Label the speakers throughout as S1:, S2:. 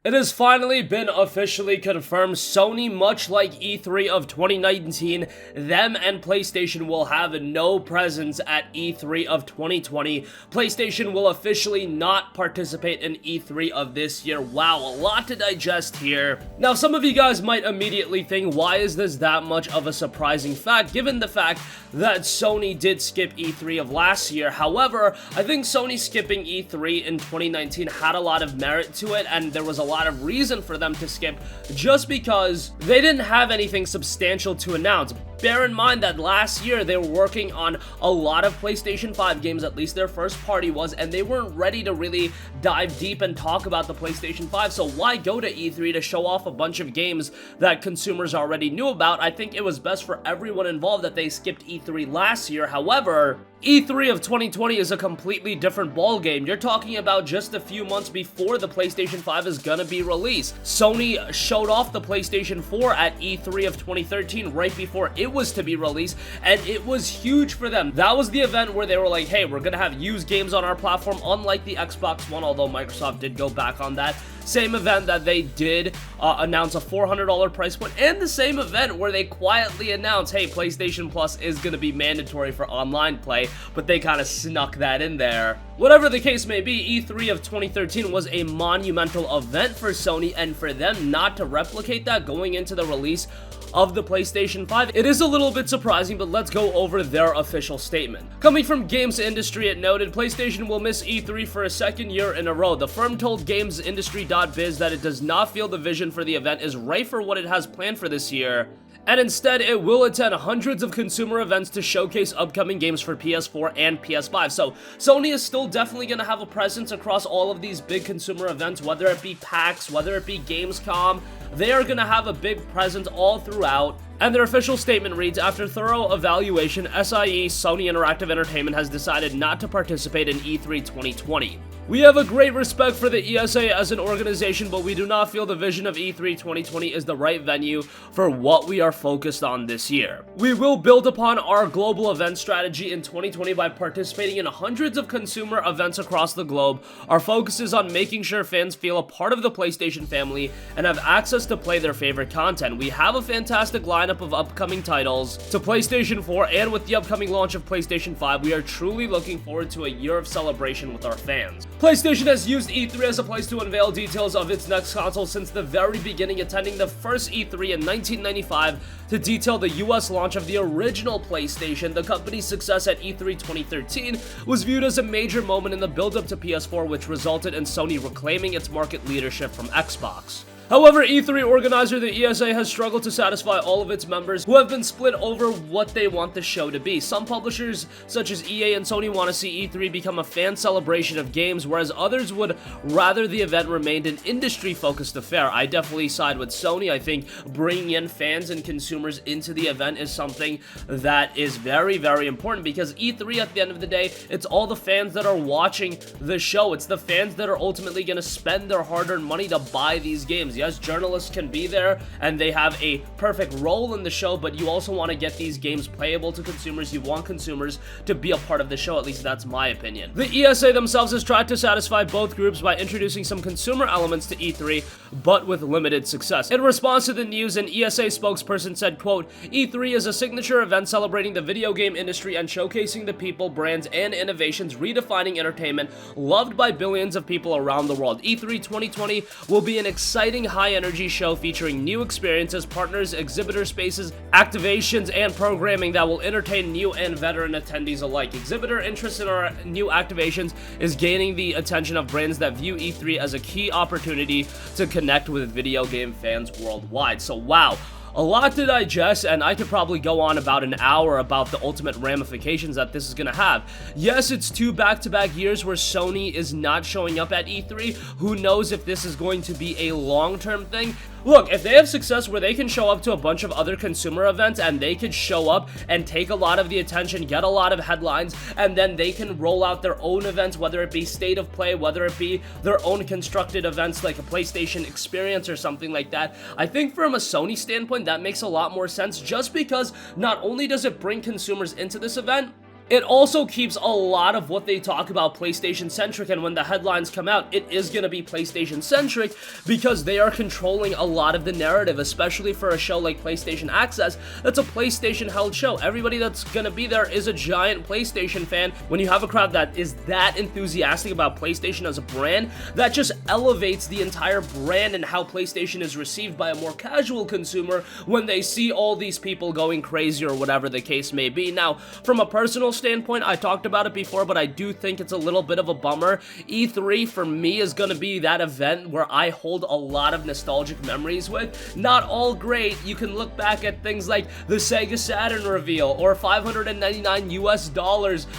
S1: It has finally been officially confirmed. Sony, much like E3 of 2019, them and PlayStation will have no presence at E3 of 2020. PlayStation will officially not participate in E3 of this year. Wow, a lot to digest here. Now, some of you guys might immediately think, why is this that much of a surprising fact, given the fact that Sony did skip E3 of last year? However, I think Sony skipping E3 in 2019 had a lot of merit to it, and there was a lot of reason for them to skip just because they didn't have anything substantial to announce. Bear in mind that last year they were working on a lot of PlayStation 5 games, at least their first party was, and they weren't ready to really dive deep and talk about the PlayStation 5, so why go to E3 to show off a bunch of games that consumers already knew about? I think it was best for everyone involved that they skipped E3 last year. However, E3 of 2020 is a completely different ballgame. You're talking about just a few months before the PlayStation 5 is gonna be released. Sony showed off the PlayStation 4 at E3 of 2013 right before it was to be released, and it was huge for them. That was the event where they were like, hey, we're gonna have used games on our platform, unlike the Xbox One, although Microsoft did go back on that. Same event that they did announce a $400 price point, and the same event where they quietly announced, hey, PlayStation Plus is going to be mandatory for online play, but they kind of snuck that in there. Whatever the case may be, E3 of 2013 was a monumental event for Sony, and for them not to replicate that going into the release of the PlayStation 5, it is a little bit surprising, but let's go over their official statement. Coming from Games Industry, it noted, PlayStation will miss E3 for a second year in a row. The firm told GamesIndustry.biz that it does not feel the vision for the event is right for what it has planned for this year, and instead it will attend hundreds of consumer events to showcase upcoming games for PS4 and PS5. So Sony is still definitely going to have a presence across all of these big consumer events, whether it be PAX, whether it be Gamescom. They are going to have a big presence all throughout. And their official statement reads, after thorough evaluation, SIE, Sony Interactive Entertainment, has decided not to participate in E3 2020. We have a great respect for the ESA as an organization, but we do not feel the vision of E3 2020 is the right venue for what we are focused on this year. We will build upon our global event strategy in 2020 by participating in hundreds of consumer events across the globe. Our focus is on making sure fans feel a part of the PlayStation family and have access to play their favorite content. We have a fantastic lineup of upcoming titles to PlayStation 4, and with the upcoming launch of PlayStation 5, we are truly looking forward to a year of celebration with our fans. PlayStation has used E3 as a place to unveil details of its next console since the very beginning, attending the first E3 in 1995 to detail the US launch of the original PlayStation. The company's success at E3 2013 was viewed as a major moment in the build-up to PS4, which resulted in Sony reclaiming its market leadership from Xbox. However, E3 organizer the ESA has struggled to satisfy all of its members, who have been split over what they want the show to be. Some publishers, such as EA and Sony, want to see E3 become a fan celebration of games, whereas others would rather the event remained an industry-focused affair. I definitely side with Sony. I think bringing in fans and consumers into the event is something that is very, very important, because E3, at the end of the day, it's all the fans that are watching the show. It's the fans that are ultimately going to spend their hard-earned money to buy these games. Yes, journalists can be there and they have a perfect role in the show, but you also want to get these games playable to consumers. You want consumers to be a part of the show, at least that's my opinion. The ESA themselves has tried to satisfy both groups by introducing some consumer elements to E3, but with limited success. In response to the news, an ESA spokesperson said, quote, E3 is a signature event celebrating the video game industry and showcasing the people, brands, and innovations redefining entertainment, loved by billions of people around the world. E3 2020 will be an exciting high-energy show featuring new experiences, partners, exhibitor spaces, activations, and programming that will entertain new and veteran attendees alike. Exhibitor interest in our new activations is gaining the attention of brands that view E3 as a key opportunity to connect with video game fans worldwide. So wow, a lot to digest, and I could probably go on about an hour about the ultimate ramifications that this is going to have. Yes, it's 2 back-to-back years where Sony is not showing up at E3. Who knows if this is going to be a long-term thing? Look, if they have success where they can show up to a bunch of other consumer events and they could show up and take a lot of the attention, get a lot of headlines, and then they can roll out their own events, whether it be state of play, whether it be their own constructed events like a PlayStation experience or something like that, I think from a Sony standpoint, that makes a lot more sense, just because not only does it bring consumers into this event, It also keeps a lot of what they talk about PlayStation-centric, and when the headlines come out, it is going to be PlayStation-centric because they are controlling a lot of the narrative, especially for a show like PlayStation Access. That's a PlayStation-held show. Everybody that's going to be there is a giant PlayStation fan. When you have a crowd that is that enthusiastic about PlayStation as a brand, that just elevates the entire brand and how PlayStation is received by a more casual consumer when they see all these people going crazy or whatever the case may be. Now, from a personal standpoint, I talked about it before, but I do think it's a little bit of a bummer. E3 for me is going to be that event where I hold a lot of nostalgic memories with. Not all great. You can look back at things like the Sega Saturn reveal, or $599 US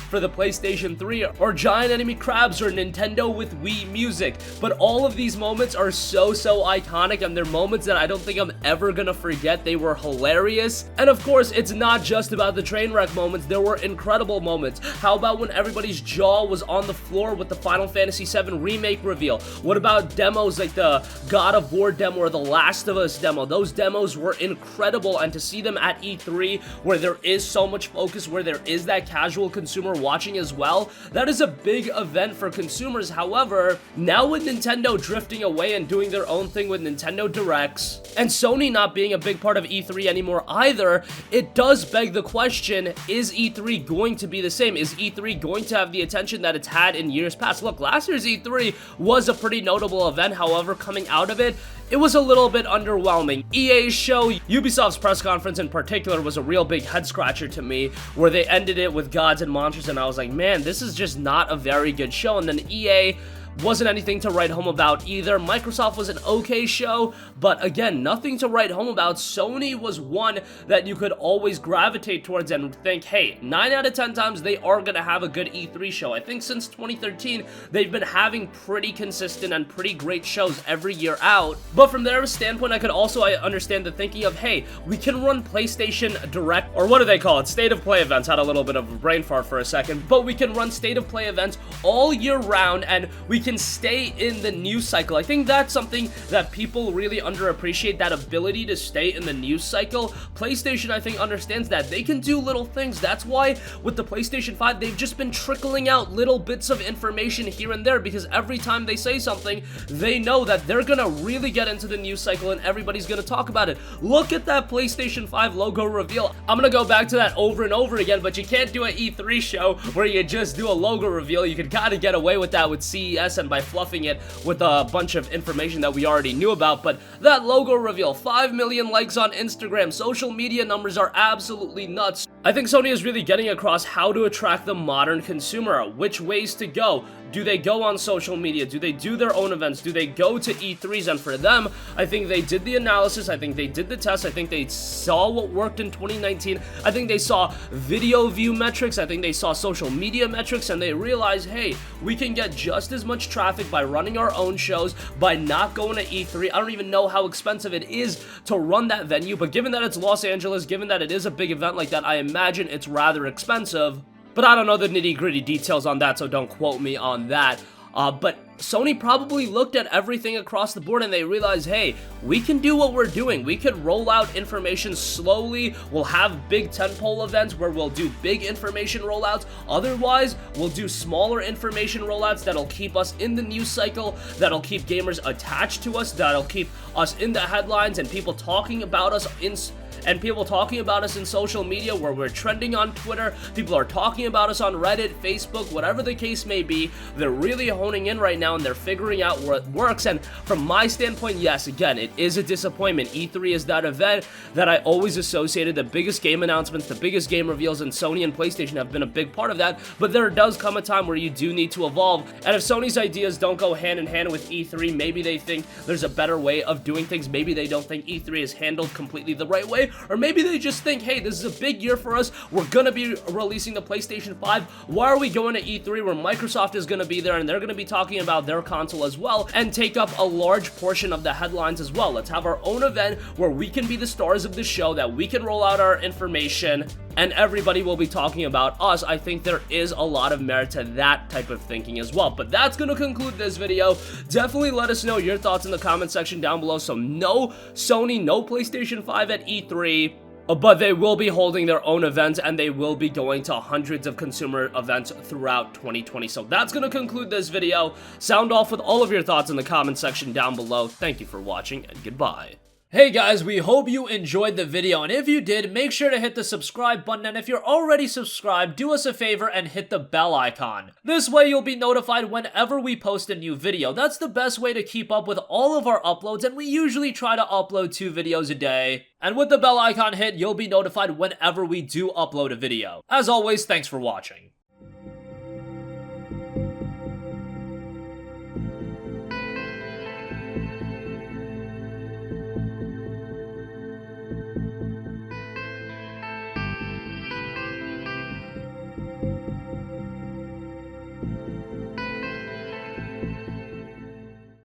S1: for the PlayStation 3, or giant enemy crabs, or Nintendo with Wii Music. But all of these moments are so iconic, and they're moments that I don't think I'm ever gonna forget. They were hilarious. And of course, it's not just about the train wreck moments. There were incredible moments. How about when everybody's jaw was on the floor with the Final Fantasy VII Remake reveal? What about demos like the God of War demo or the Last of Us demo? Those demos were incredible, and to see them at E3 where there is so much focus, where there is that casual consumer watching as well, that is a big event for consumers. However, now with Nintendo drifting away and doing their own thing with Nintendo Directs, and Sony not being a big part of E3 anymore either, it does beg the question, is E3 going to be the same? Is E3 going to have the attention that it's had in years past? Look, last year's E3 was a pretty notable event. However, coming out of it, it was a little bit underwhelming. EA's show, Ubisoft's press conference in particular, was a real big head scratcher to me, where they ended it with Gods and Monsters, and I was like, man, this is just not a very good show. And then EA wasn't anything to write home about either. Microsoft was an okay show, but again, nothing to write home about. Sony was one that you could always gravitate towards and think, hey, 9 out of 10 times they are going to have a good E3 show. I think since 2013, they've been having pretty consistent and pretty great shows every year out. But from their standpoint, I understand the thinking of, hey, we can run PlayStation Direct, or what do they call it? State of Play events. Had a little bit of a brain fart for a second, but we can run State of Play events all year round, and we can stay in the news cycle. I think that's something that people really underappreciate, that ability to stay in the news cycle. PlayStation, I think, understands that. They can do little things. That's why with the PlayStation 5, they've just been trickling out little bits of information here and there, because every time they say something, they know that they're gonna really get into the news cycle and everybody's gonna talk about it. Look at that PlayStation 5 logo reveal. I'm gonna go back to that over and over again, but you can't do an E3 show where you just do a logo reveal. You can kind of get away with that with CES and by fluffing it with a bunch of information that we already knew about. But that logo reveal, 5 million likes on Instagram, social media numbers are absolutely nuts. I think Sony is really getting across how to attract the modern consumer, which ways to go. Do they go on social media? Do they do their own events? Do they go to E3s? And for them, I think they did the analysis. I think they did the test. I think they saw what worked in 2019. I think they saw video view metrics. I think they saw social media metrics, and they realized, hey, we can get just as much traffic by running our own shows, by not going to E3. I don't even know how expensive it is to run that venue, but given that it's Los Angeles, given that it is a big event like that, I imagine it's rather expensive. But I don't know the nitty-gritty details on that, so don't quote me on that. But Sony probably looked at everything across the board and they realized, hey, we can do what we're doing. We could roll out information slowly. We'll have big tentpole events where we'll do big information rollouts. Otherwise, we'll do smaller information rollouts that'll keep us in the news cycle, that'll keep gamers attached to us, that'll keep us in the headlines and people talking about us in social media, where we're trending on Twitter. People are talking about us on Reddit, Facebook, whatever the case may be. They're really honing in right now and they're figuring out what works. And from my standpoint, yes, again, it is a disappointment. E3 is that event that I always associated. The biggest game announcements, the biggest game reveals, and Sony and PlayStation have been a big part of that. But there does come a time where you do need to evolve. And if Sony's ideas don't go hand in hand with E3, maybe they think there's a better way of doing things. Maybe they don't think E3 is handled completely the right way. Or maybe they just think, hey, this is a big year for us. We're gonna be releasing the PlayStation 5. Why are we going to E3 where Microsoft is gonna be there and they're gonna be talking about their console as well and take up a large portion of the headlines as well? Let's have our own event where we can be the stars of the show, that we can roll out our information and everybody will be talking about us. I think there is a lot of merit to that type of thinking as well. But that's going to conclude this video. Definitely let us know your thoughts in the comment section down below. So no Sony, no PlayStation 5 at E3. But they will be holding their own events, and they will be going to hundreds of consumer events throughout 2020. So that's going to conclude this video. Sound off with all of your thoughts in the comment section down below. Thank you for watching, and goodbye. Hey guys, we hope you enjoyed the video, and if you did, make sure to hit the subscribe button, and if you're already subscribed, do us a favor and hit the bell icon. This way you'll be notified whenever we post a new video. That's the best way to keep up with all of our uploads, and we usually try to upload 2 videos a day. And with the bell icon hit, you'll be notified whenever we do upload a video. As always, thanks for watching.